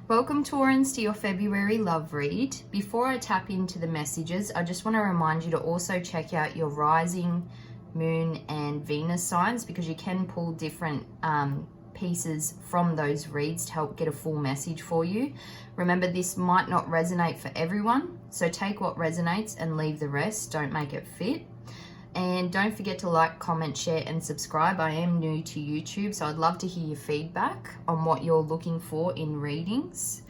Welcome Taurans to your February love read. Before I tap into the messages, I just want to remind you to also check out your rising, moon and Venus signs, because you can pull different pieces from those reads to help get a full message for you. Remember, this might not resonate for everyone, so take what resonates and leave the rest. Don't make it fit. And don't forget to like, comment, share and subscribe. I am new to YouTube, so I'd love to hear your feedback on what you're looking for in readings.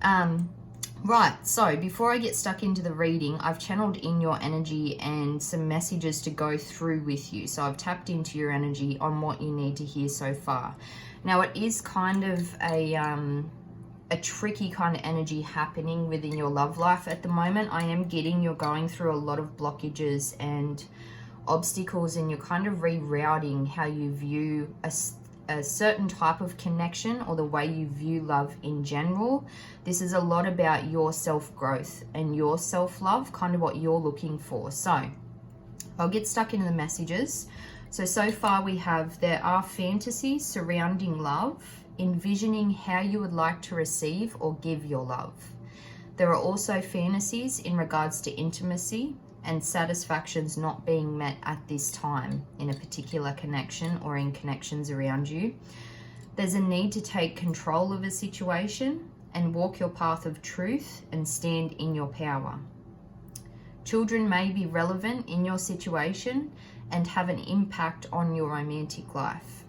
Right, so before I get stuck into the reading, I've channeled in your energy and some messages to go through with you. So I've tapped into your energy on what you need to hear so far. Now, it is kind of a tricky kind of energy happening within your love life at the moment. I am getting you're going through a lot of blockages and obstacles, and you're kind of rerouting how you view a certain type of connection or the way you view love in general. This is a lot about your self-growth and your self-love, kind of what you're looking for. So I'll get stuck into the messages. So far we have, there are fantasies surrounding love, envisioning how you would like to receive or give your love. There are also fantasies in regards to intimacy and satisfactions not being met at this time in a particular connection or in connections around you. There's a need to take control of a situation and walk your path of truth and stand in your power. Children may be relevant in your situation and have an impact on your romantic life.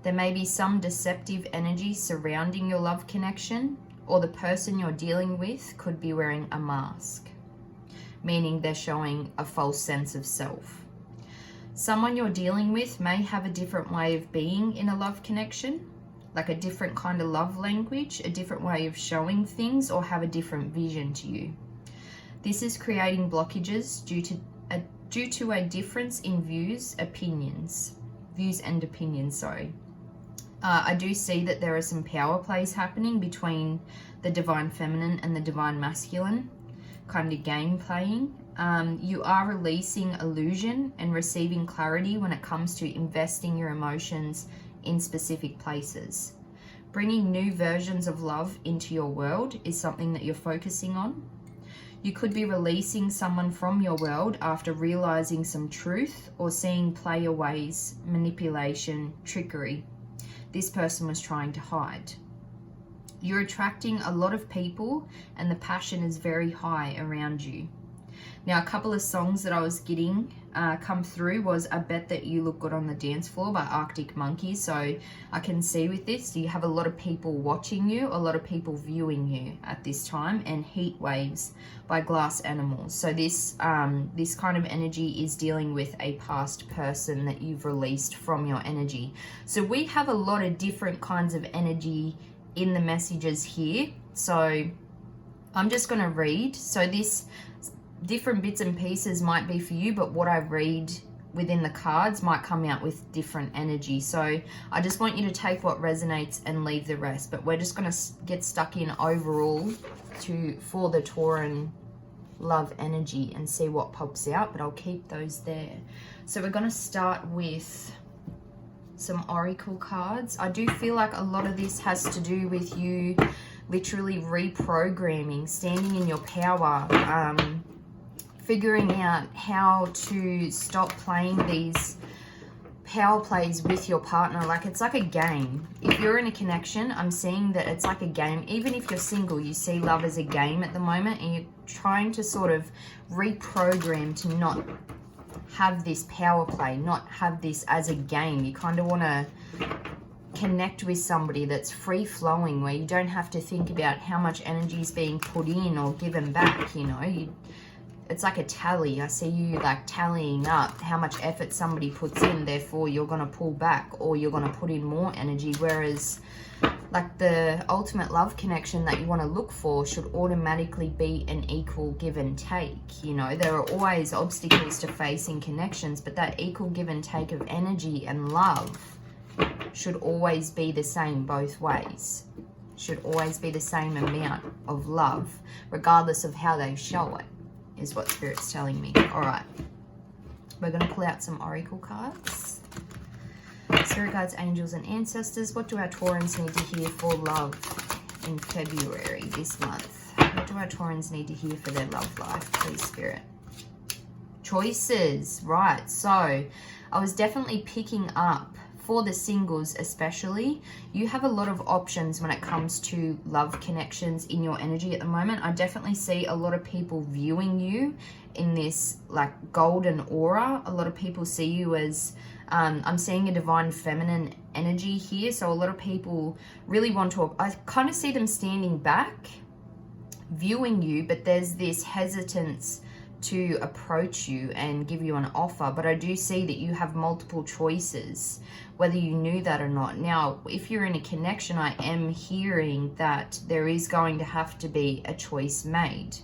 There may be some deceptive energy surrounding your love connection, or the person you're dealing with could be wearing a mask, meaning they're showing a false sense of self. Someone you're dealing with may have a different way of being in a love connection, like a different kind of love language, a different way of showing things, or have a different vision to you. This is creating blockages due to a difference in views and opinions. I do see that there are some power plays happening between the divine feminine and the divine masculine, kind of game playing. You are releasing illusion and receiving clarity when it comes to investing your emotions in specific places. Bringing new versions of love into your world is something that you're focusing on. You could be releasing someone from your world after realizing some truth or seeing playaways, manipulation, trickery this person was trying to hide. You're attracting a lot of people and the passion is very high around you. Now, a couple of songs that I was getting come through was I Bet That You Look Good on the Dance Floor by Arctic Monkeys. So I can see with this, you have a lot of people watching you, a lot of people viewing you at this time, and Heat Waves by Glass Animals. So this kind of energy is dealing with a past person that you've released from your energy. So we have a lot of different kinds of energy in the messages here. So I'm just going to read. So this different bits and pieces might be for you, but what I read within the cards might come out with different energy. So I just want you to take what resonates and leave the rest. But we're just going to get stuck in overall for the Tauran love energy and see what pops out, but I'll keep those there. So we're going to start with some oracle cards. I do feel like a lot of this has to do with you literally reprogramming, standing in your power, figuring out how to stop playing these power plays with your partner. Like, it's like a game. If you're in a connection, I'm seeing that it's like a game. Even if you're single, you see love as a game at the moment, and you're trying to sort of reprogram to not have this power play, not have this as a game. You kind of want to connect with somebody that's free flowing, where you don't have to think about how much energy is being put in or given back. You know, it's like a tally. I see you like tallying up how much effort somebody puts in, therefore you're going to pull back or you're going to put in more energy. Whereas like the ultimate love connection that you want to look for should automatically be an equal give and take. You know, there are always obstacles to face in connections, but that equal give and take of energy and love should always be the same both ways. Should always be the same amount of love, regardless of how they show it, is what Spirit's telling me. All right, we're going to pull out some oracle cards. Spirit guides, angels and ancestors, what do our Taurans need to hear for love? in February this month? What do our Taurans need to hear for their love life, please, Spirit? Choices, right. So I was definitely picking up, for the singles especially, you have a lot of options when it comes to love connections in your energy at the moment. I definitely see a lot of people viewing you in this like golden aura. A lot of people see you as, I'm seeing a divine feminine energy here. So a lot of people really want to, I kind of see them standing back, viewing you, but there's this hesitance to approach you and give you an offer. But I do see that you have multiple choices, whether you knew that or not. Now, if you're in a connection, I am hearing that there is going to have to be a choice made.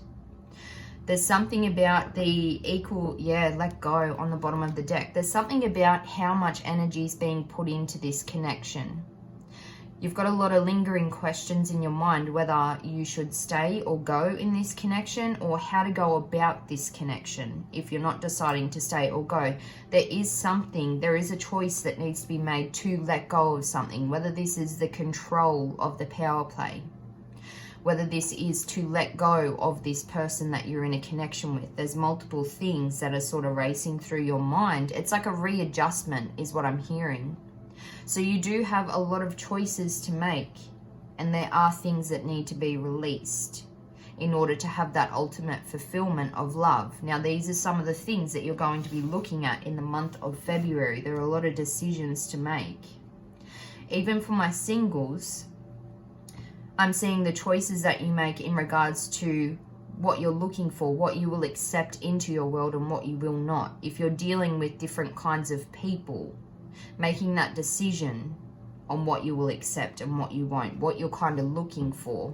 There's something about the equal, let go on the bottom of the deck. There's something about how much energy is being put into this connection. You've got a lot of lingering questions in your mind, whether you should stay or go in this connection, or how to go about this connection if you're not deciding to stay or go. There is a choice that needs to be made to let go of something, whether this is the control of the power play, whether this is to let go of this person that you're in a connection with. There's multiple things that are sort of racing through your mind. It's like a readjustment is what I'm hearing. So you do have a lot of choices to make, and there are things that need to be released in order to have that ultimate fulfillment of love. Now, these are some of the things that you're going to be looking at in the month of February. There are a lot of decisions to make. Even for my singles, I'm seeing the choices that you make in regards to what you're looking for, what you will accept into your world and what you will not. If you're dealing with different kinds of people, making that decision on what you will accept and what you won't, what you're kind of looking for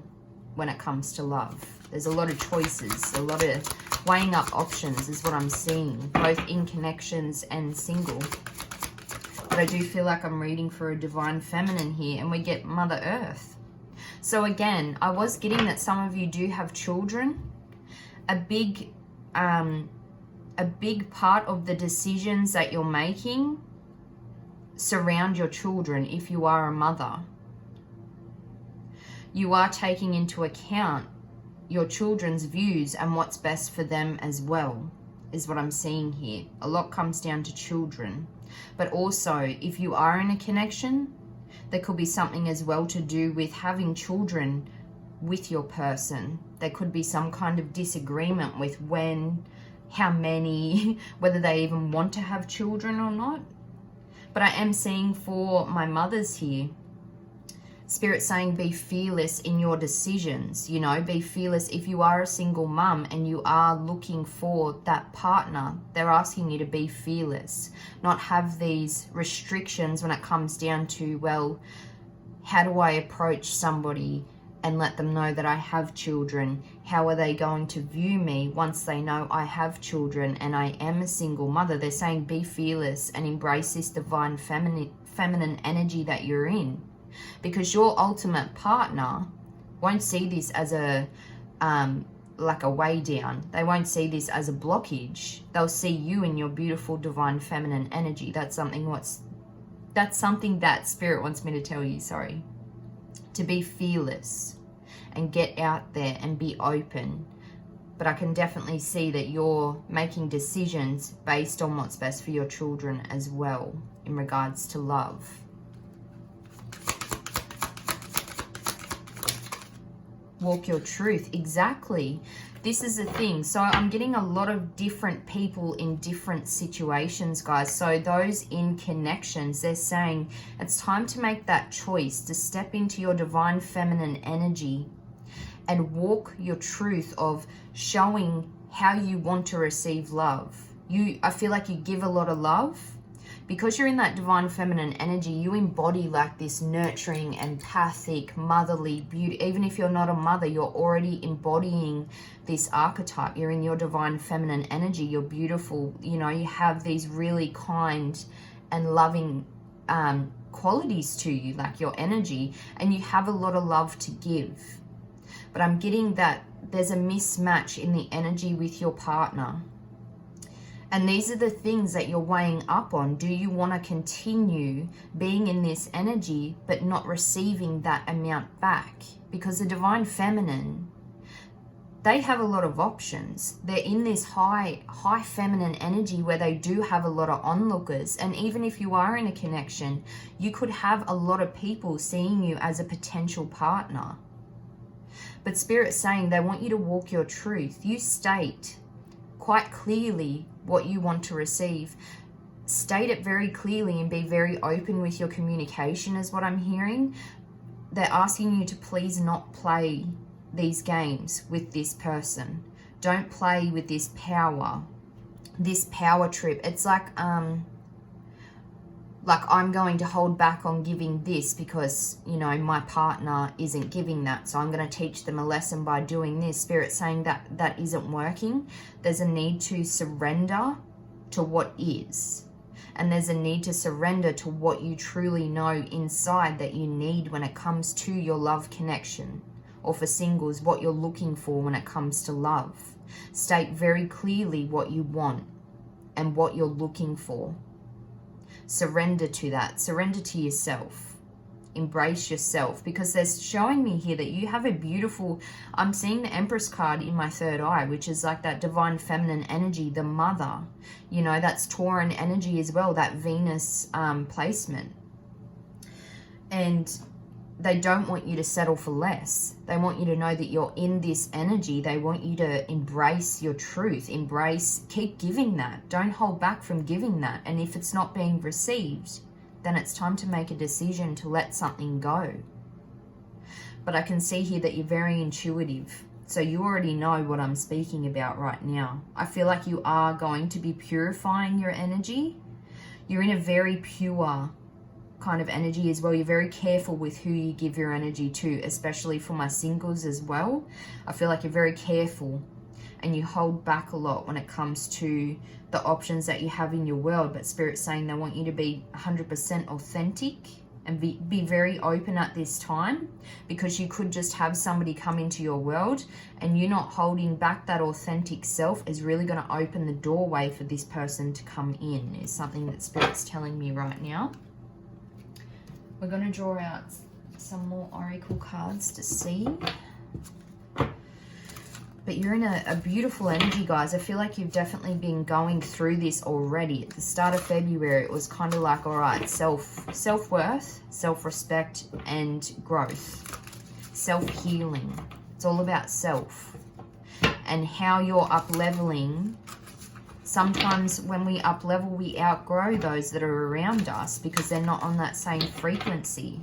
when it comes to love. There's a lot of choices, a lot of weighing up options is what I'm seeing, both in connections and single. But I do feel like I'm reading for a divine feminine here, and we get Mother Earth. So again, I was getting that some of you do have children. A big part of the decisions that you're making surround your children. If you are a mother, you are taking into account your children's views and what's best for them as well, is what I'm seeing here. A lot comes down to children. But also, if you are in a connection, there could be something as well to do with having children with your person. There could be some kind of disagreement with when, how many, whether they even want to have children or not. But I am seeing for my mothers here, Spirit saying be fearless in your decisions. You know, be fearless. If you are a single mum and you are looking for that partner, they're asking you to be fearless. Not have these restrictions when it comes down to, well, how do I approach somebody and let them know that I have children? How are they going to view me once they know I have children and I am a single mother? They're saying be fearless and embrace this divine feminine energy that you're in. Because your ultimate partner won't see this as a like a way down. They won't see this as a blockage. They'll see you in your beautiful divine feminine energy. That's something that Spirit wants me to tell you, sorry. To be fearless and get out there and be open. But I can definitely see that you're making decisions based on what's best for your children as well in regards to love. Walk your truth. Exactly. This is the thing. So I'm getting a lot of different people in different situations, guys. So those in connections, they're saying it's time to make that choice, to step into your divine feminine energy and walk your truth of showing how you want to receive love. I feel like you give a lot of love. Because you're in that divine feminine energy, you embody like this nurturing, empathic, motherly beauty. Even if you're not a mother, you're already embodying this archetype. You're in your divine feminine energy. You're beautiful. You know, you have these really kind and loving qualities to you, like your energy, and you have a lot of love to give. But I'm getting that there's a mismatch in the energy with your partner. And these are the things that you're weighing up on. Do you want to continue being in this energy but not receiving that amount back? Because the divine feminine, they have a lot of options. They're in this high feminine energy where they do have a lot of onlookers. And even if you are in a connection, you could have a lot of people seeing you as a potential partner. But Spirit's saying they want you to walk your truth. You state quite clearly what you want to receive. State it very clearly and be very open with your communication is what I'm hearing. They're asking you to please not play these games with this person. Don't play with this power trip. It's like I'm going to hold back on giving this because, you know, my partner isn't giving that, so I'm going to teach them a lesson by doing this. Spirit's saying that that isn't working. There's a need to surrender to what is, and there's a need to surrender to what you truly know inside that you need when it comes to your love connection. Or for singles, what you're looking for when it comes to love. State very clearly what you want and what you're looking for. Surrender to that. Surrender to yourself. Embrace yourself, because they're showing me here that you have a beautiful, I'm seeing the Empress card in my third eye, which is like that divine feminine energy, the mother. You know, that's Tauran energy as well, that Venus placement. And they don't want you to settle for less. They want you to know that you're in this energy. They want you to embrace your truth. Keep giving that. Don't hold back from giving that. And if it's not being received, then it's time to make a decision to let something go. But I can see here that you're very intuitive. So you already know what I'm speaking about right now. I feel like you are going to be purifying your energy. You're in a very pure kind of energy as well. You're very careful with who you give your energy to, especially for my singles as well. I feel like you're very careful and you hold back a lot when it comes to the options that you have in your world. But Spirit's saying they want you to be 100% authentic and be very open at this time, because you could just have somebody come into your world and you not holding back that authentic self is really going to open the doorway for this person to come in, is something that Spirit's telling me right now. We're going to draw out some more oracle cards to see. But you're in a beautiful energy, guys. I feel like you've definitely been going through this already. At the start of February, it was kind of like, all right, self-worth, self-respect, and growth. Self-healing. It's all about self. And how you're up-leveling. Sometimes when we up-level, we outgrow those that are around us because they're not on that same frequency.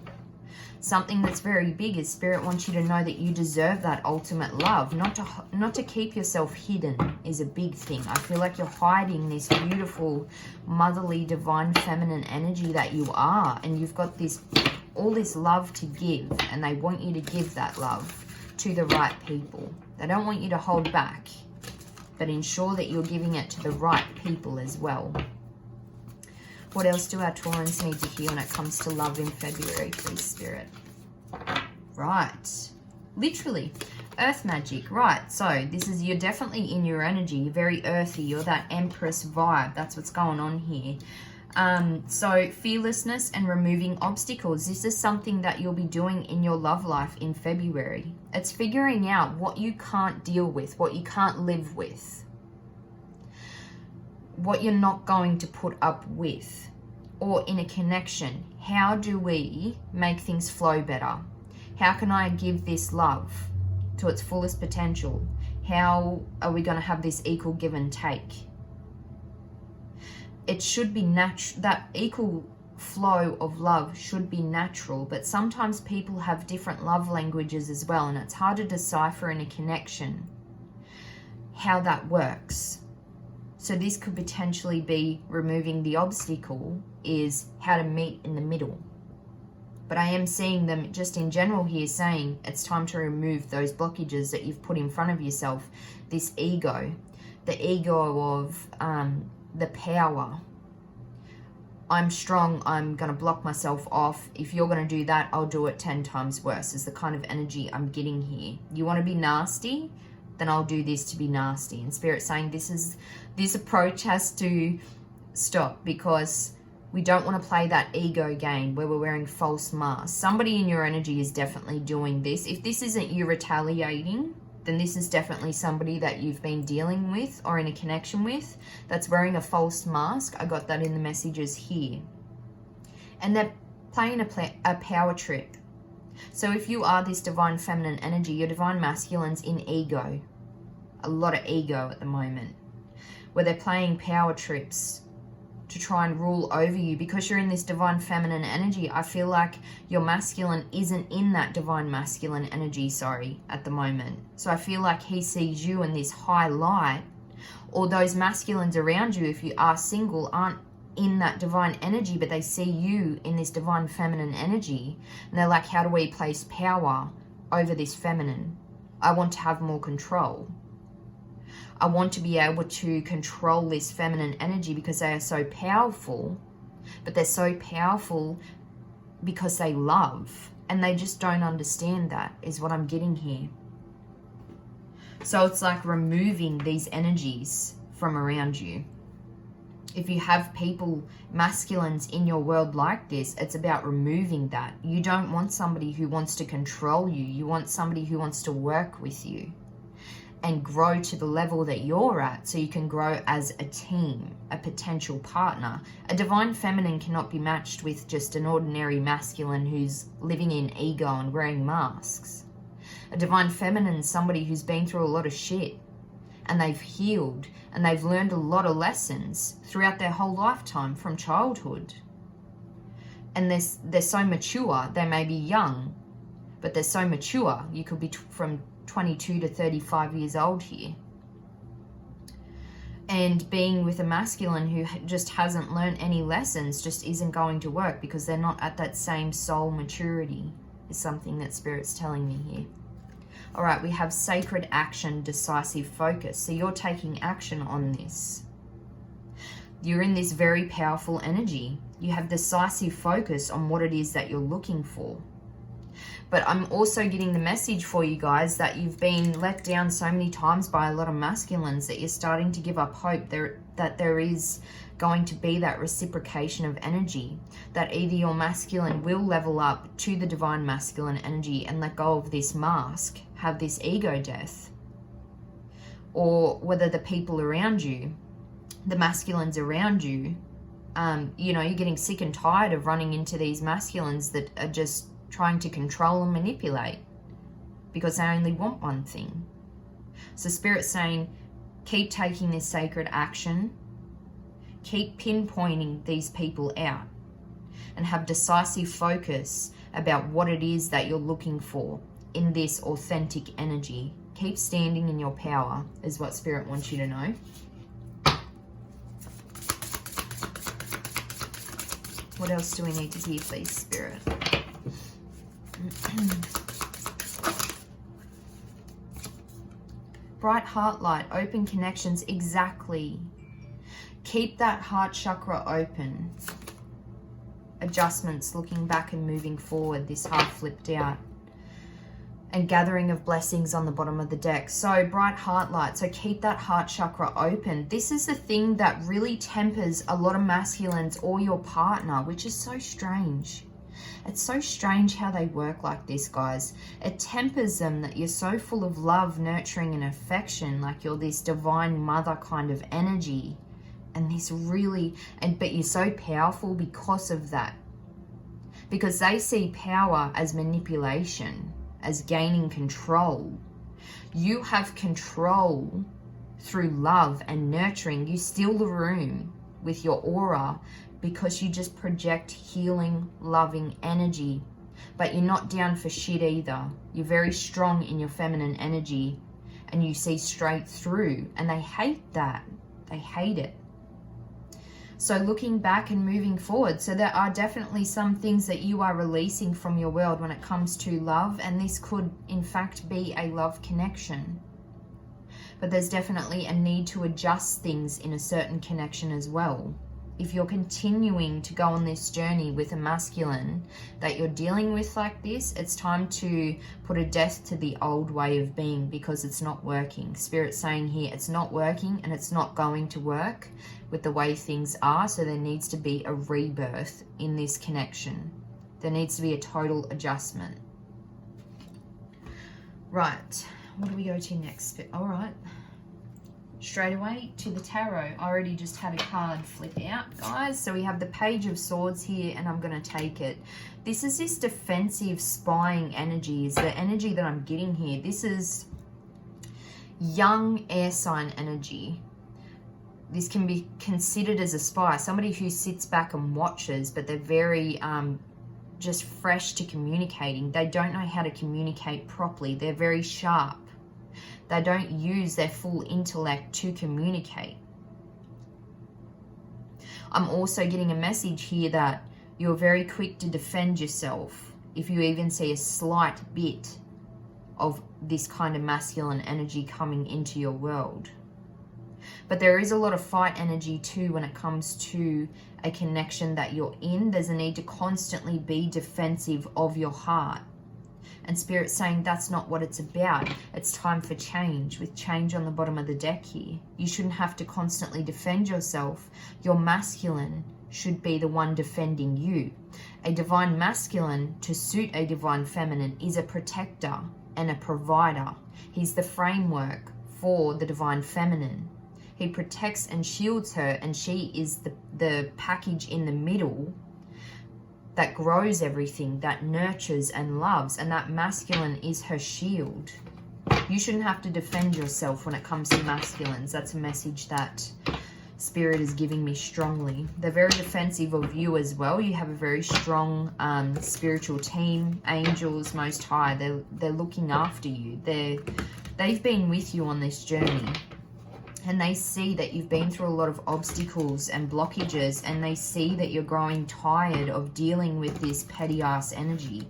Something that's very big is Spirit wants you to know that you deserve that ultimate love. Not to keep yourself hidden is a big thing. I feel like you're hiding this beautiful, motherly, divine, feminine energy that you are. And you've got all this love to give. And they want you to give that love to the right people. They don't want you to hold back, but ensure that you're giving it to the right people as well. What else do our Taurans need to hear when it comes to love in February, please, Spirit? Right. Literally. Earth magic. Right. So this is, you're definitely in your energy. You're very earthy. You're that Empress vibe. That's what's going on here. So fearlessness and removing obstacles. This is something that you'll be doing in your love life in February. It's figuring out what you can't deal with, what you can't live with, what you're not going to put up with, or in a connection. How do we make things flow better? How can I give this love to its fullest potential? How are we going to have this equal give and take? It should be natural. That equal flow of love should be natural, but sometimes people have different love languages as well, and it's hard to decipher in a connection how that works. So this could potentially be removing the obstacle, is how to meet in the middle. But I am seeing them just in general here saying it's time to remove those blockages that you've put in front of yourself. This ego, the ego of the power. I'm strong, I'm going to block myself off. If you're going to do that, I'll do it 10 times worse, is the kind of energy I'm getting here. You want to be nasty? then I'll do this to be nasty. And Spirit's saying this approach has to stop, because we don't want to play that ego game where we're wearing false masks. Somebody in your energy is definitely doing this. If this isn't you retaliating, then this is definitely somebody that you've been dealing with or in a connection with that's wearing a false mask. I got that in the messages here. And they're playing a power trip. So if you are this divine feminine energy, your divine masculine's in ego. A lot of ego at the moment. Where they're playing power trips to try and rule over you. Because you're in this divine feminine energy, I feel like your masculine isn't in that divine masculine energy, at the moment. So I feel like he sees you in this high light, or those masculines around you, if you are single, aren't in that divine energy, but they see you in this divine feminine energy, and they're like, how do we place power over this feminine? I want to have more control. I want to be able to control this feminine energy because they are so powerful, but they're so powerful because they love, and they just don't understand that, is what I'm getting here. So it's like removing these energies from around you. If you have people, masculines in your world like this, it's about removing that. You don't want somebody who wants to control you. You want somebody who wants to work with you and grow to the level that you're at, so you can grow as a team, a potential partner. A divine feminine cannot be matched with just an ordinary masculine who's living in ego and wearing masks. A divine feminine is somebody who's been through a lot of shit, and they've healed, and they've learned a lot of lessons throughout their whole lifetime from childhood. And they're so mature. They may be young, but they're so mature. You could be from 22 to 35 years old here. And being with a masculine who just hasn't learned any lessons just isn't going to work, because they're not at that same soul maturity, is something that Spirit's telling me here. All right, we have sacred action, decisive focus. So you're taking action on this. You're in this very powerful energy. You have decisive focus on what it is that you're looking for. But I'm also getting the message for you guys that you've been let down so many times by a lot of masculines that you're starting to give up hope that there is going to be that reciprocation of energy, that either your masculine will level up to the divine masculine energy and let go of this mask, have this ego death, or whether the people around you, the masculines around you, you're getting sick and tired of running into these masculines that are just trying to control and manipulate because they only want one thing. So Spirit's saying, keep taking this sacred action, keep pinpointing these people out, and have decisive focus about what it is that you're looking for in this authentic energy. Keep standing in your power is what Spirit wants you to know. What else do we need to hear, please, Spirit? Bright heart light, open connections, exactly. Keep that heart chakra open. Adjustments, looking back and moving forward, this heart flipped out. And gathering of blessings on the bottom of the deck. So bright heart light, so keep that heart chakra open. This is the thing that really tempers a lot of masculines or your partner, which is so strange. It's so strange how they work like this, guys. It tempers them that you're so full of love, nurturing, and affection, like you're this divine mother kind of energy. And this really, but you're so powerful because of that. Because they see power as manipulation, as gaining control. You have control through love and nurturing. You steal the room with your aura, because you just project healing, loving energy. But you're not down for shit either. You're very strong in your feminine energy, and you see straight through, and they hate that. They hate it. So looking back and moving forward, so there are definitely some things that you are releasing from your world when it comes to love, and this could in fact be a love connection. But there's definitely a need to adjust things in a certain connection as well. if you're continuing to go on this journey with a masculine that you're dealing with like this, it's time to put a death to the old way of being, because it's not working. Spirit's saying here it's not working and it's not going to work with the way things are. So there needs to be a rebirth in this connection. There needs to be a total adjustment. Right, what do we go to next? All right. Straight away to the tarot. I already just had a card flip out, guys. So we have the Page of Swords here, and I'm going to take it. This is this defensive spying energy, is the energy that I'm getting here. This is young air sign energy. This can be considered as a spy, somebody who sits back and watches, but they're very just fresh to communicating. They don't know how to communicate properly. They're very sharp. They don't use their full intellect to communicate. I'm also getting a message here that you're very quick to defend yourself if you even see a slight bit of this kind of masculine energy coming into your world. But there is a lot of fight energy too when it comes to a connection that you're in. There's a need to constantly be defensive of your heart. And Spirit's saying that's not what it's about. It's time for change, with change on the bottom of the deck here. You shouldn't have to constantly defend yourself. Your masculine should be the one defending you. A divine masculine, to suit a divine feminine, is a protector and a provider. He's the framework for the divine feminine. He protects and shields her, and she is the package in the middle that grows everything, that nurtures and loves, and that masculine is her shield. You shouldn't have to defend yourself when it comes to masculines. That's a message that Spirit is giving me strongly. They're very defensive of you as well. You have a very strong spiritual team, angels, Most High. They're looking after you. They've been with you on this journey. And they see that you've been through a lot of obstacles and blockages, and they see that you're growing tired of dealing with this petty ass energy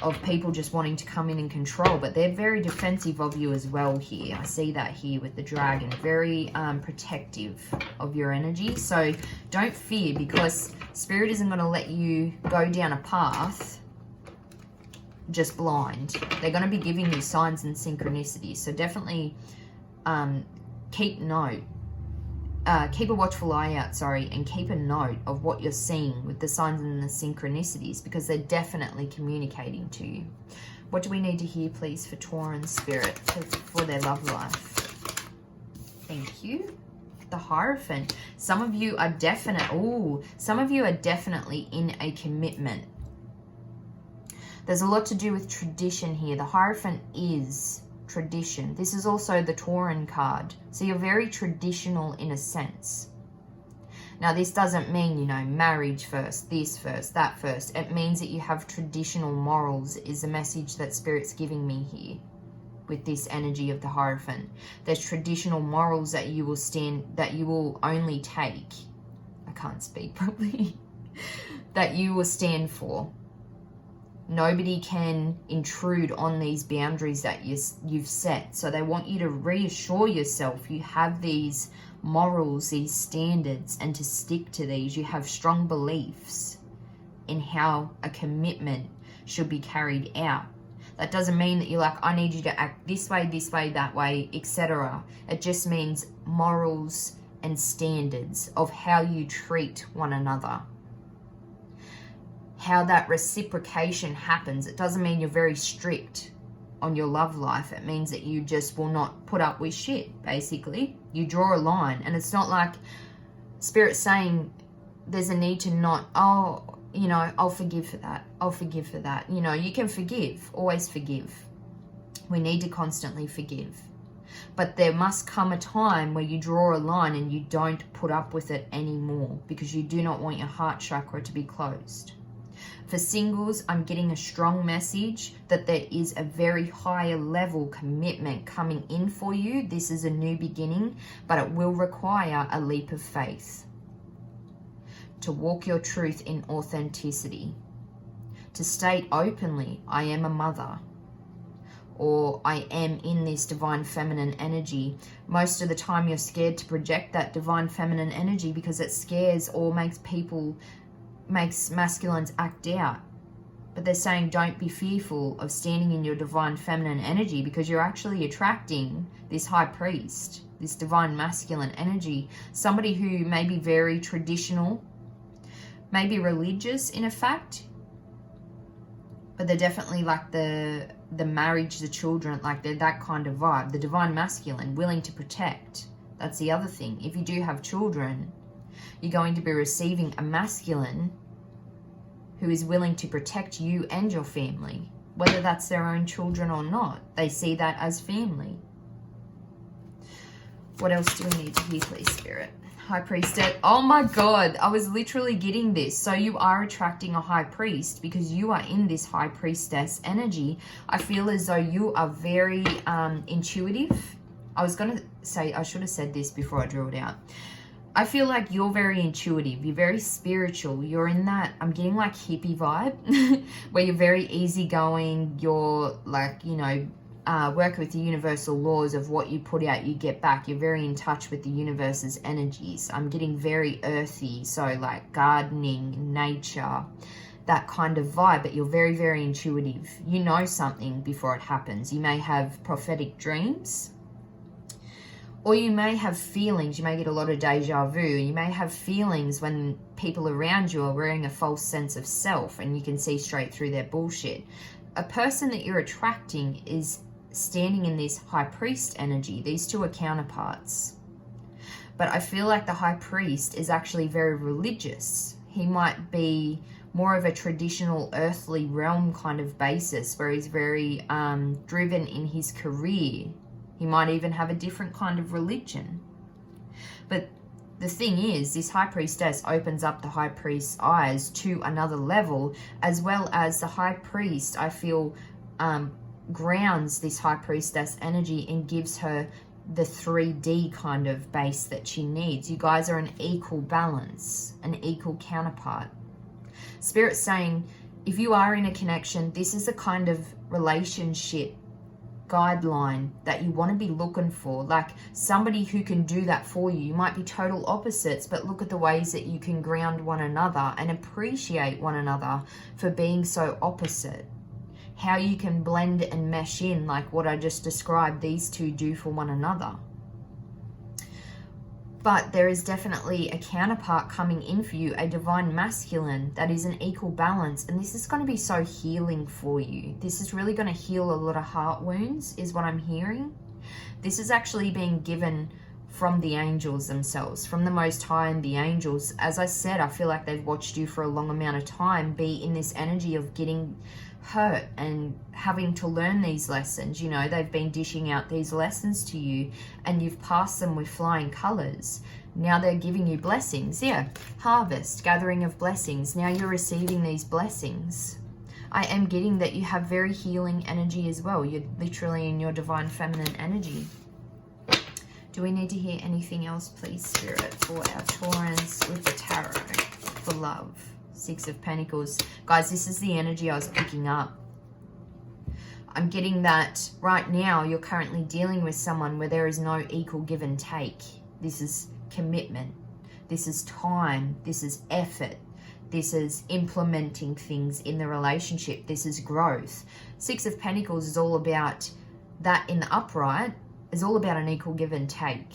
of people just wanting to come in and control. But they're very defensive of you as well here. I see that here with the dragon. Very protective of your energy. So don't fear, because Spirit isn't going to let you go down a path just blind. They're going to be giving you signs and synchronicities. So definitely keep a watchful eye out, and keep a note of what you're seeing with the signs and the synchronicities, because they're definitely communicating to you. What do we need to hear, please, for Tauran Spirit for their love life? Thank you. The Hierophant. Some of you are definitely in a commitment. There's a lot to do with tradition here. The Hierophant is tradition. This is also the Tauran card. So you're very traditional in a sense. Now, this doesn't mean, marriage first, this first, that first. It means that you have traditional morals, is the message that Spirit's giving me here with this energy of the Hierophant. There's traditional morals that you will only take. I can't speak properly. That you will stand for. Nobody can intrude on these boundaries that you've set. So they want you to reassure yourself you have these morals, these standards, and to stick to these. You have strong beliefs in how a commitment should be carried out. That doesn't mean that you're like, I need you to act this way, that way, etc. It just means morals and standards of how you treat one another. How that reciprocation happens. It doesn't mean you're very strict on your love life. It means that you just will not put up with shit, basically. You draw a line, and it's not like Spirit's saying there's a need to not, I'll forgive for that. I'll forgive for that. You can forgive. Always forgive. We need to constantly forgive. But there must come a time where you draw a line and you don't put up with it anymore, because you do not want your heart chakra to be closed. For singles, I'm getting a strong message that there is a very higher level commitment coming in for you. This is a new beginning, but it will require a leap of faith. To walk your truth in authenticity. To state openly, I am a mother. or I am in this divine feminine energy. Most of the time you're scared to project that divine feminine energy because it scares or makes masculines act out. But they're saying don't be fearful of standing in your divine feminine energy, because you're actually attracting this high priest, this divine masculine energy, somebody who may be very traditional, maybe religious in effect, but they're definitely like the marriage, the children, like they're that kind of vibe. The divine masculine, willing to protect. That's the other thing. If you do have children, you're going to be receiving a masculine who is willing to protect you and your family, whether that's their own children or not. They see that as family. What else do we need to hear, please, Spirit? High Priestess. Oh my God, I was literally getting this. So you are attracting a high priest because you are in this high priestess energy. I feel as though you are very intuitive. I was going to say, I should have said this before I drew it out. I feel like you're very intuitive. You're very spiritual. You're in that, I'm getting like hippie vibe where you're very easygoing. You're like, you know, work with the universal laws of what you put out, you get back. You're very in touch with the universe's energies. I'm getting very earthy. So like gardening, nature, that kind of vibe, but you're very, very intuitive. You know something before it happens. You may have prophetic dreams. Or you may have feelings, you may get a lot of deja vu. You may have feelings when people around you are wearing a false sense of self and you can see straight through their bullshit. A person that you're attracting is standing in this high priest energy. These two are counterparts. But I feel like the high priest is actually very religious. He might be more of a traditional earthly realm kind of basis where he's very driven in his career. He might even have a different kind of religion. But the thing is, this high priestess opens up the high priest's eyes to another level, as well as the high priest, I feel, grounds this high priestess energy and gives her the 3D kind of base that she needs. You guys are an equal balance, an equal counterpart. Spirit's saying, if you are in a connection, this is a kind of relationship guideline that you want to be looking for, like somebody who can do that for you. You might be total opposites, but look at the ways that you can ground one another and appreciate one another for being so opposite. How you can blend and mesh in, like what I just described these two do for one another. But there is definitely a counterpart coming in for you, a divine masculine that is an equal balance. And this is going to be so healing for you. This is really going to heal a lot of heart wounds, is what I'm hearing. This is actually being given from the angels themselves, from the Most High and the angels. As I said, I feel like they've watched you for a long amount of time be in this energy of getting hurt and having to learn these lessons. You know, they've been dishing out these lessons to you and you've passed them with flying colors. Now they're giving you blessings. Yeah, harvest, gathering of blessings. Now you're receiving these blessings. I am getting that you have very healing energy as well. You're literally in your divine feminine energy. Do we need to hear anything else, please, Spirit, for our Taurans with the tarot for love? Six of Pentacles. Guys, this is the energy I was picking up. I'm getting that right now you're currently dealing with someone where there is no equal give and take. This is commitment. This is time. This is effort. This is implementing things in the relationship. This is growth. Six of Pentacles is all about that in the upright. Is all about an equal give and take.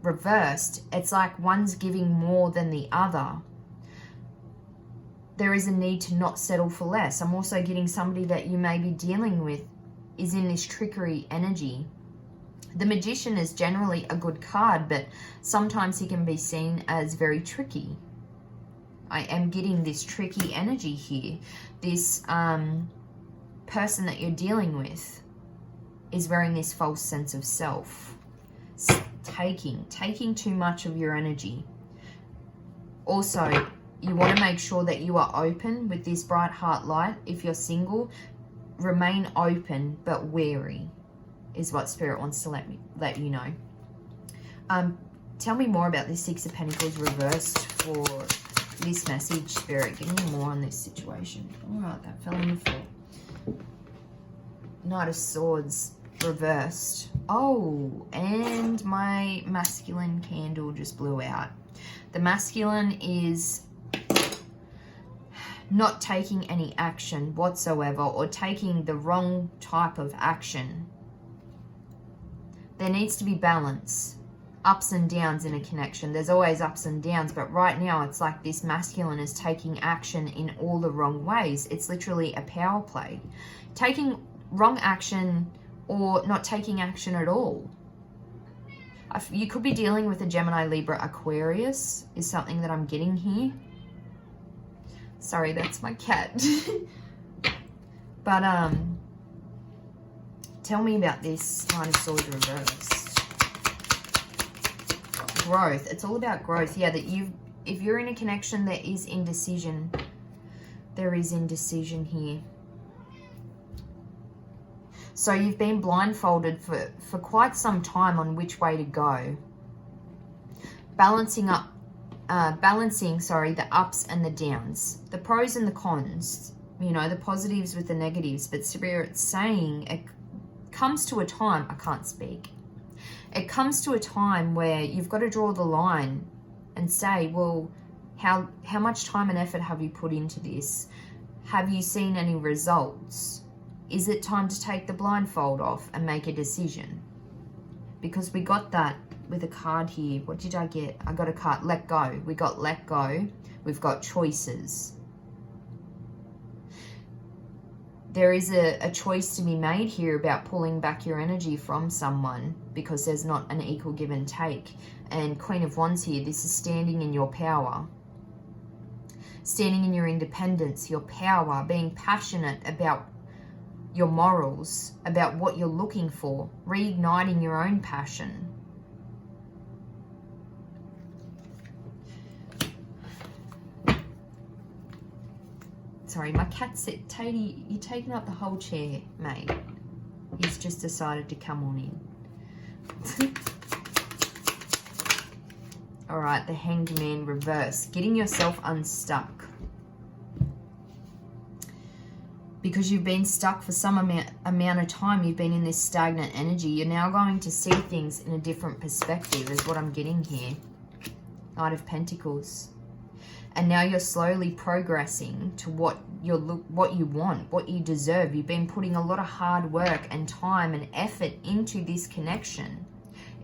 Reversed, it's like one's giving more than the other. There is a need to not settle for less. I'm also getting somebody that you may be dealing with is in this trickery energy. The Magician is generally a good card, but sometimes he can be seen as very tricky. I am getting this tricky energy here. This person that you're dealing with is wearing this false sense of self. Taking too much of your energy. Also, you want to make sure that you are open with this bright heart light. If you're single, remain open but wary is what Spirit wants to let you know. Tell me more about this Six of Pentacles reversed for this message, Spirit. Give me more on this situation. All right, that fell on the floor. Knight of Swords reversed. Oh, and my masculine candle just blew out. The masculine is not taking any action whatsoever, or taking the wrong type of action. There needs to be balance. Ups and downs in a connection. There's always ups and downs, but right now it's like this masculine is taking action in all the wrong ways. It's literally a power play. Taking wrong action or not taking action at all. You could be dealing with a Gemini, Libra, Aquarius is something that I'm getting here. Sorry, that's my cat. But tell me about this Nine of Swords reversed. Growth. It's all about growth. Yeah, that if you're in a connection, there is indecision. There is indecision here. So you've been blindfolded for quite some time on which way to go. Balancing, the ups and the downs. The pros and the cons. You know, the positives with the negatives. But Spirit's saying it comes to a time, I can't speak. It comes to a time where you've got to draw the line and say, well, how much time and effort have you put into this? Have you seen any results? Is it time to take the blindfold off and make a decision? Because we got that with a card here. What did I get? I got a card, let go. We got let go. We've got choices. There is a choice to be made here about pulling back your energy from someone because there's not an equal give and take. And Queen of Wands here, this is standing in your power. Standing in your independence, your power, being passionate about your morals, about what you're looking for, reigniting your own passion. Sorry, my cat said, Tatey, you're taking up the whole chair, mate. He's just decided to come on in. All right, the Hanged Man reverse. Getting yourself unstuck. Because you've been stuck for some amount of time, you've been in this stagnant energy. You're now going to see things in a different perspective is what I'm getting here. Knight of Pentacles. And now you're slowly progressing to what you want, what you deserve. You've been putting a lot of hard work and time and effort into this connection.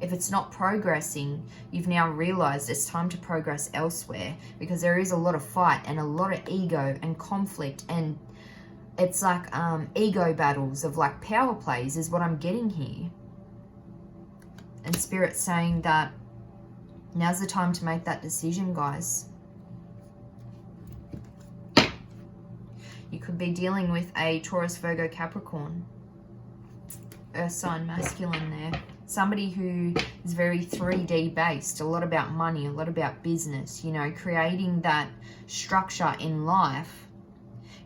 If it's not progressing, you've now realized it's time to progress elsewhere, because there is a lot of fight and a lot of ego and conflict, and it's like ego battles of like power plays is what I'm getting here. And Spirit's saying that now's the time to make that decision, guys. You could be dealing with a Taurus, Virgo, Capricorn. Earth sign masculine there. Somebody who is very 3D based. A lot about money, a lot about business. You know, creating that structure in life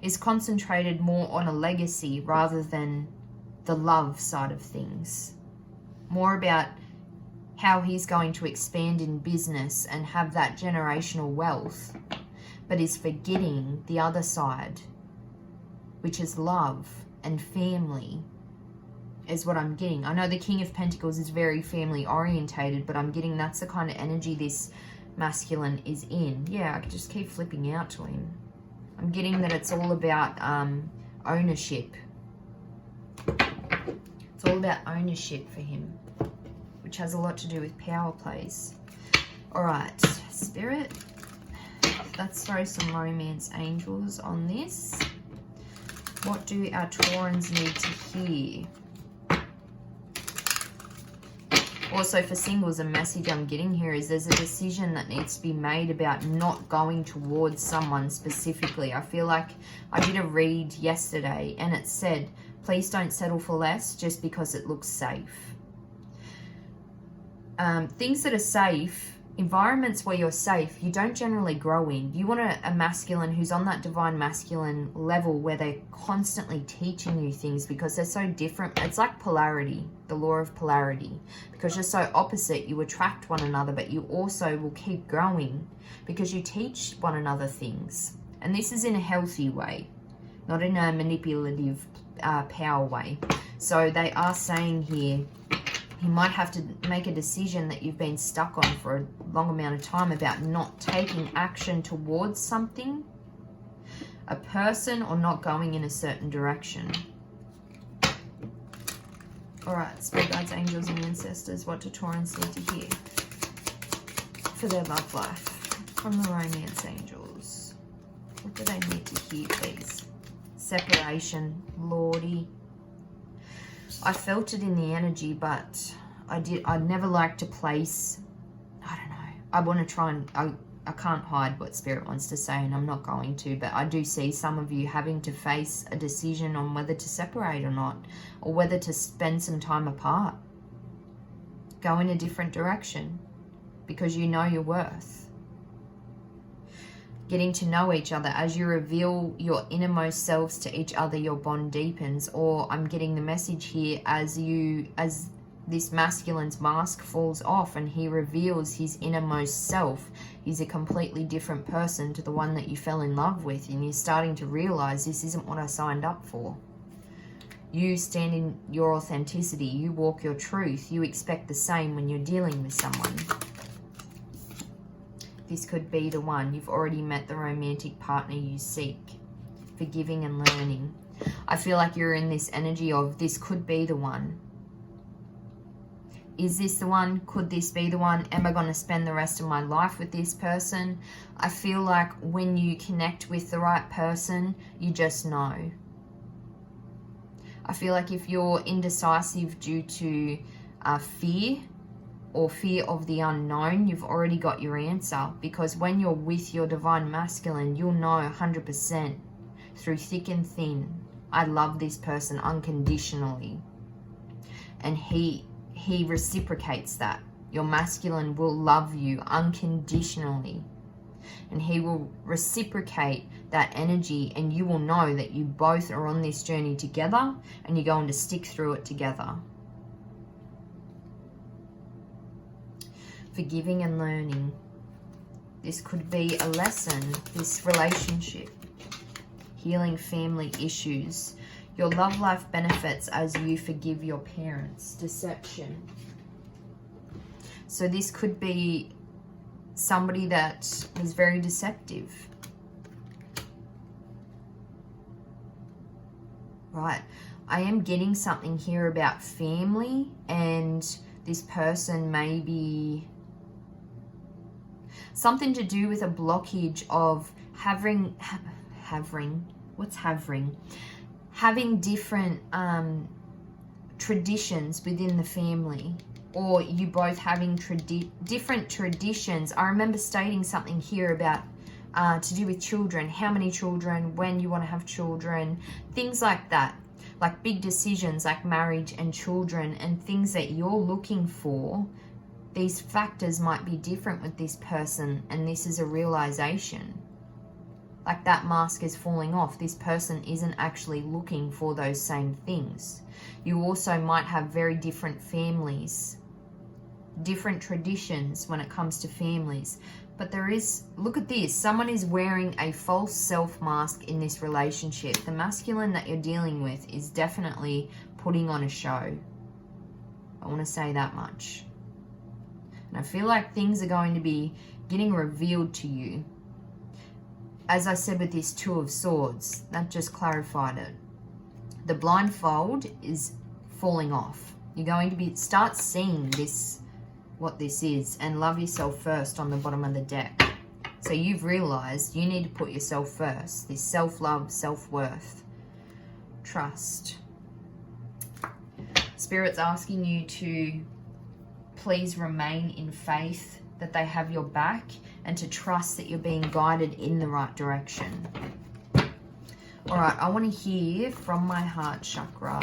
is concentrated more on a legacy rather than the love side of things. More about how he's going to expand in business and have that generational wealth, but is forgetting the other side, which is love and family, is what I'm getting. I know the King of Pentacles is very family orientated, but I'm getting that's the kind of energy this masculine is in. Yeah, I could just keep flipping out to him. I'm getting that it's all about ownership. It's all about ownership for him, which has a lot to do with power plays. All right, Spirit, let's throw some romance angels on this. What do our Taurans need to hear? Also, for singles, a message I'm getting here is there's a decision that needs to be made about not going towards someone specifically. I feel like I did a read yesterday and it said, please don't settle for less just because it looks safe. Things that are safe, environments where you're safe, you don't generally grow in. You want a masculine who's on that divine masculine level where they're constantly teaching you things because they're so different. It's like polarity, the law of polarity. Because you're so opposite, you attract one another, but you also will keep growing because you teach one another things. And this is in a healthy way, not in a manipulative power way. So they are saying here, you might have to make a decision that you've been stuck on for a long amount of time about not taking action towards something, a person, or not going in a certain direction. Alright, Spirit Guides, Angels and Ancestors, what do Taurans need to hear for their love life from the Romance Angels? What do they need to hear, please? Separation, Lordy. I felt it in the energy, but I'd never like to place, I don't know. I want to try and, I can't hide what Spirit wants to say, and I'm not going to, but I do see some of you having to face a decision on whether to separate or not, or whether to spend some time apart. Go in a different direction, because you know your worth. Getting to know each other. As you reveal your innermost selves to each other, your bond deepens. Or I'm getting the message here, as this masculine's mask falls off and he reveals his innermost self, he's a completely different person to the one that you fell in love with, and you're starting to realize, this isn't what I signed up for. You stand in your authenticity, you walk your truth, you expect the same when you're dealing with someone. This could be the one. You've already met the romantic partner you seek. Forgiving and learning. I feel like you're in this energy of, this could be the one. Is this the one? Could this be the one? Am I going to spend the rest of my life with this person? I feel like when you connect with the right person, you just know. I feel like if you're indecisive due to fear, or fear of the unknown, you've already got your answer. Because when you're with your divine masculine, you'll know 100% through thick and thin, I love this person unconditionally. And he reciprocates that. Your masculine will love you unconditionally. And he will reciprocate that energy, and you will know that you both are on this journey together, and you're going to stick through it together. Forgiving and learning. This could be a lesson, this relationship. Healing family issues. Your love life benefits as you forgive your parents. Deception. So this could be somebody that was very deceptive. Right. I am getting something here about family, and this person may be something to do with a blockage of having different traditions within the family, or you both having different traditions. I remember stating something here about to do with children, how many children, when you want to have children, things like that, like big decisions like marriage and children and things that you're looking for. These factors might be different with this person, and this is a realization. Like that mask is falling off. This person isn't actually looking for those same things. You also might have very different families, different traditions when it comes to families. But there is, look at this, someone is wearing a false self mask in this relationship. The masculine that you're dealing with is definitely putting on a show. I want to say that much. And I feel like things are going to be getting revealed to you. As I said with this Two of Swords, that just clarified it. The blindfold is falling off. You're going to start seeing this, what this is, and love yourself first on the bottom of the deck. So you've realized you need to put yourself first. This self-love, self-worth, trust. Spirit's asking you to please remain in faith that they have your back, and to trust that you're being guided in the right direction. All right, I want to hear from my heart chakra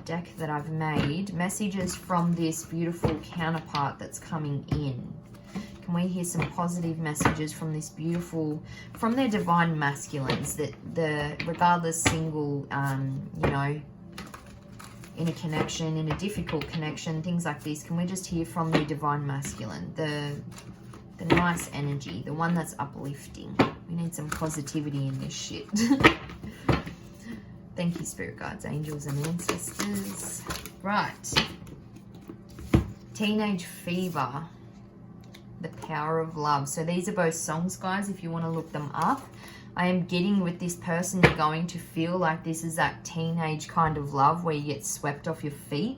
deck that I've made, messages from this beautiful counterpart that's coming in. Can we hear some positive messages from this beautiful, from their divine masculines, that regardless single, you know, in a connection, in a difficult connection, things like this. Can we just hear from the divine masculine, the nice energy, the one that's uplifting? We need some positivity in this shit. Thank you, spirit guides, angels, and ancestors. Right. Teenage Fever. The Power of Love. So these are both songs, guys, if you want to look them up. I am getting with this person, you're going to feel like this is that teenage kind of love where you get swept off your feet.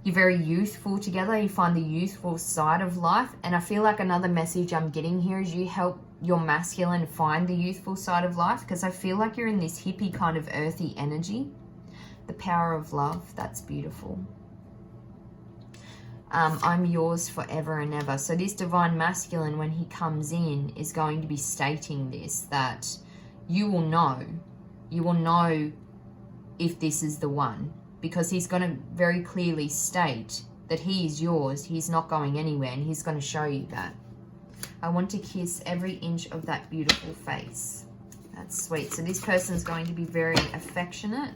You're very youthful together. You find the youthful side of life. And I feel like another message I'm getting here is you help your masculine find the youthful side of life, because I feel like you're in this hippie kind of earthy energy. The Power of Love. That's beautiful. I'm yours forever and ever. So this divine masculine, when he comes in, is going to be stating this, that you will know if this is the one, because he's going to very clearly state that he is yours. He's not going anywhere, and he's going to show you that. I want to kiss every inch of that beautiful face. That's sweet. So this person's going to be very affectionate.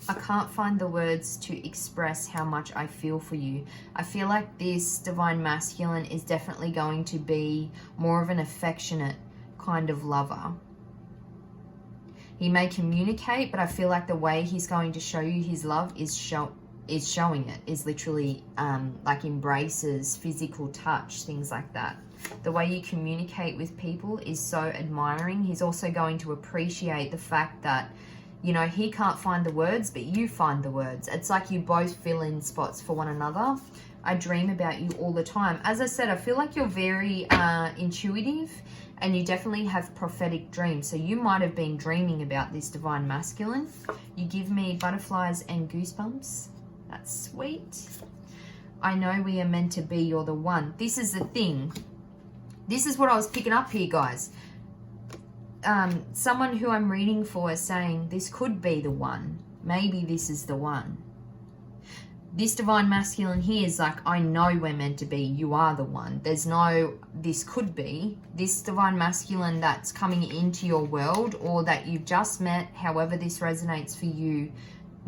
I can't find the words to express how much I feel for you. I feel like this divine masculine is definitely going to be more of an affectionate kind of lover. He may communicate, but I feel like the way he's going to show you his love is showing it, is literally like embraces, physical touch, things like that. The way you communicate with people is so admiring. He's also going to appreciate the fact that, you know, he can't find the words, but you find the words. It's like you both fill in spots for one another. I dream about you all the time. As I said, I feel like you're very intuitive, and you definitely have prophetic dreams. So you might have been dreaming about this divine masculine. You give me butterflies and goosebumps. That's sweet. I know we are meant to be. You're the one. This is the thing. This is what I was picking up here, guys. Someone who I'm reading for is saying this could be the one. Maybe this is the one. This divine masculine here is like, I know we're meant to be. You are the one. There's no, this could be. This divine masculine that's coming into your world, or that you've just met, however this resonates for you,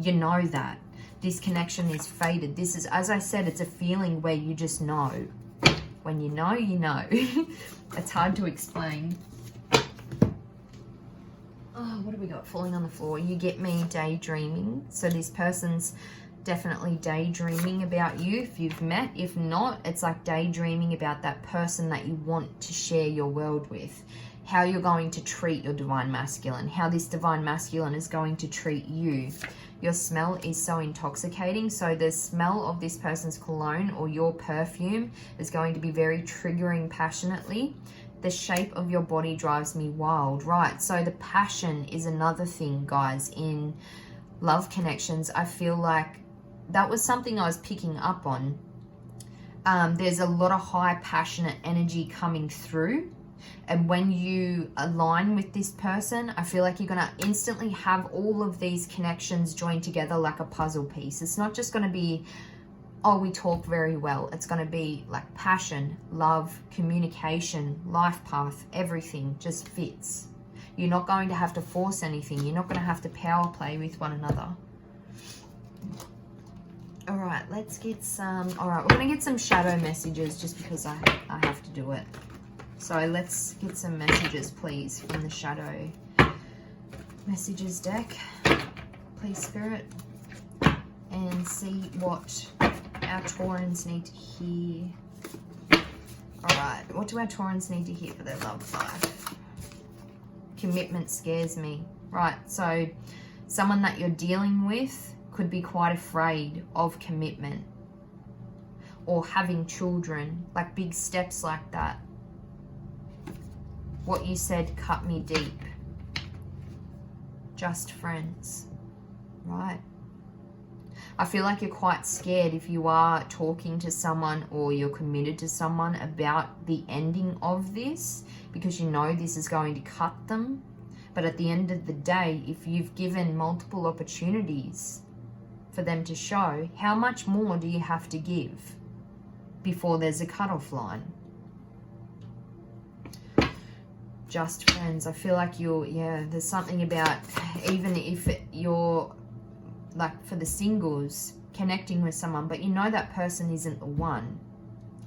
you know that. This connection is fated. This is, as I said, it's a feeling where you just know. When you know, you know. It's hard to explain. Oh, what have we got? Falling on the floor. You get me daydreaming. So this person's definitely daydreaming about you if you've met. If not, it's like daydreaming about that person that you want to share your world with. How you're going to treat your divine masculine. How this divine masculine is going to treat you. Your smell is so intoxicating. So the smell of this person's cologne or your perfume is going to be very triggering passionately. The shape of your body drives me wild. Right, so the passion is another thing, guys, in love connections. I feel like that was something I was picking up on. There's a lot of high passionate energy coming through. And when you align with this person, I feel like you're going to instantly have all of these connections joined together like a puzzle piece. It's not just going to be, oh, we talk very well. It's going to be like passion, love, communication, life path, everything just fits. You're not going to have to force anything. You're not going to have to power play with one another. All right, let's get some, all right, we're going to get some shadow messages just because I have to do it. So let's get some messages, please, from the shadow messages deck. Please, Spirit. And see what our Taurans need to hear. All right, what do our Taurans need to hear for their love life? Commitment scares me. Right, so someone that you're dealing with could be quite afraid of commitment or having children, like big steps like that. What you said cut me deep. Just friends, right? I feel like you're quite scared if you are talking to someone or you're committed to someone about the ending of this, because you know this is going to cut them. But at the end of the day, if you've given multiple opportunities for them to show, how much more do you have to give before there's a cutoff line? Just friends. I feel like you're, yeah, there's something about, even if you're, like for the singles, connecting with someone, but you know that person isn't the one.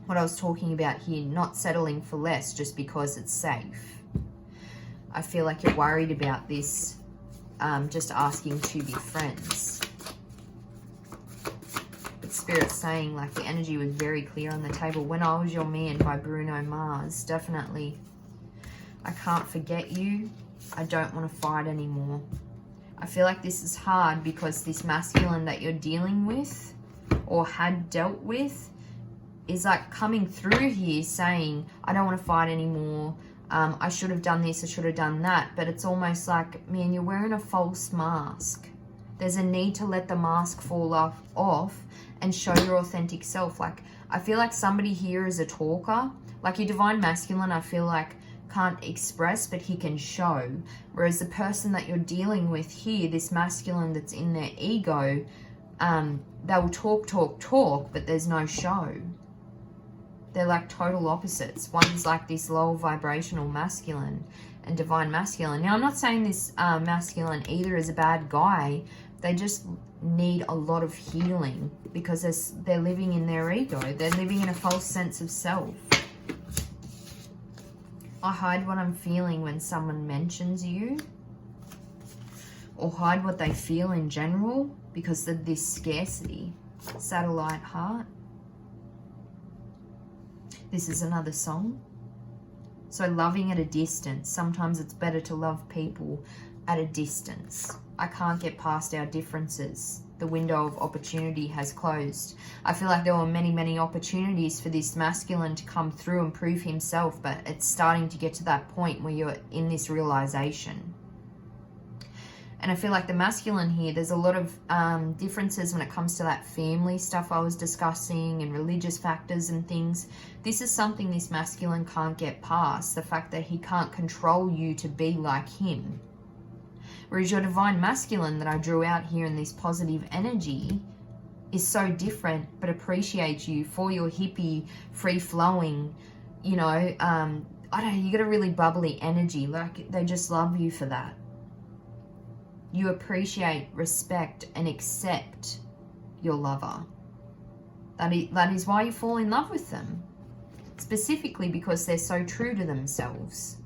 What I was talking about here, not settling for less just because it's safe. I feel like you're worried about this, just asking to be friends. But Spirit's saying, like, the energy was very clear on the table. When I Was Your Man by Bruno Mars, definitely. I can't forget you. I don't want to fight anymore. I feel like this is hard because this masculine that you're dealing with or had dealt with is like coming through here saying, I don't want to fight anymore. I should have done this, I should have done that. But it's almost like, man, you're wearing a false mask. There's a need to let the mask fall off and show your authentic self. Like, I feel like somebody here is a talker. Like your divine masculine, I feel like can't express, but he can show. Whereas the person that you're dealing with here, this masculine that's in their ego, they will talk, but there's no show. They're like total opposites. One's like this low vibrational masculine and divine masculine. Now, I'm not saying this masculine either is a bad guy. They just need a lot of healing because they're living in their ego. They're living in a false sense of self. I hide what I'm feeling when someone mentions you, or hide what they feel in general because of this scarcity. Satellite heart. This is another song. So loving at a distance. Sometimes it's better to love people at a distance. I can't get past our differences. The window of opportunity has closed. I feel like there were many, many opportunities for this masculine to come through and prove himself, but it's starting to get to that point where you're in this realization. And I feel like the masculine here, there's a lot of differences when it comes to that family stuff I was discussing and religious factors and things. This is something this masculine can't get past, the fact that he can't control you to be like him. Whereas your divine masculine that I drew out here in this positive energy is so different, but appreciates you for your hippie, free-flowing, you know, I don't know, you got a really bubbly energy. Like, they just love you for that. You appreciate, respect, and accept your lover. That is why you fall in love with them. Specifically because they're so true to themselves.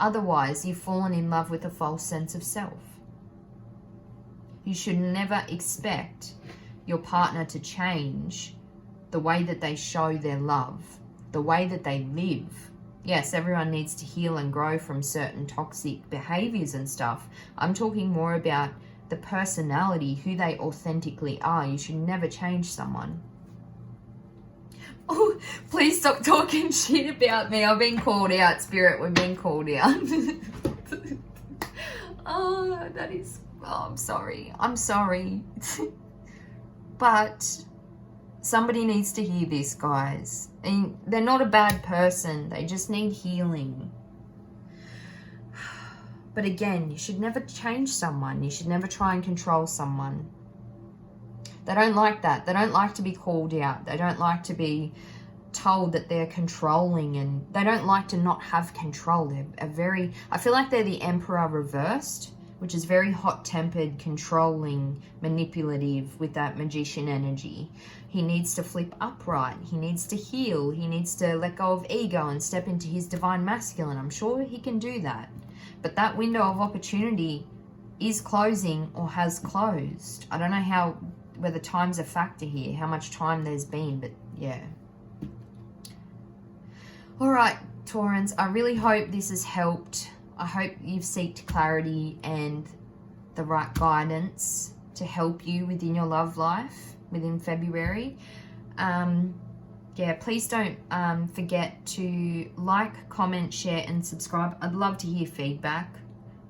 Otherwise, you've fallen in love with a false sense of self. You should never expect your partner to change the way that they show their love, the way that they live. Yes, everyone needs to heal and grow from certain toxic behaviors and stuff. I'm talking more about the personality, who they authentically are. You should never change someone. Oh, please stop talking shit about me. I've been called out, Spirit. We've been called out. Oh, I'm sorry. I'm sorry. But somebody needs to hear this, guys. And they're not a bad person. They just need healing. But again, you should never change someone. You should never try and control someone. They don't like that. They don't like to be called out. They don't like to be told that they're controlling, and they don't like to not have control. I feel like they're the Emperor reversed, which is very hot-tempered, controlling, manipulative with that magician energy. He needs to flip upright. He needs to heal. He needs to let go of ego and step into his divine masculine. I'm sure he can do that. But that window of opportunity is closing or has closed. I don't know whether time's a factor here, how much time there's been, but yeah. All right, Taurans, I really hope this has helped. I hope you've sought clarity and the right guidance to help you within your love life within February. Yeah, please don't forget to like, comment, share, and subscribe. I'd love to hear feedback,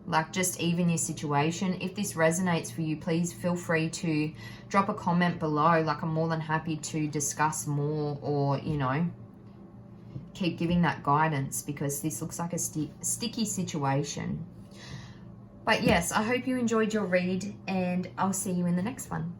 like just even your situation. If this resonates for you, please feel free to drop a comment below. Like, I'm more than happy to discuss more, or, you know, keep giving that guidance, because this looks like a sticky situation. But yes, I hope you enjoyed your read, and I'll see you in the next one.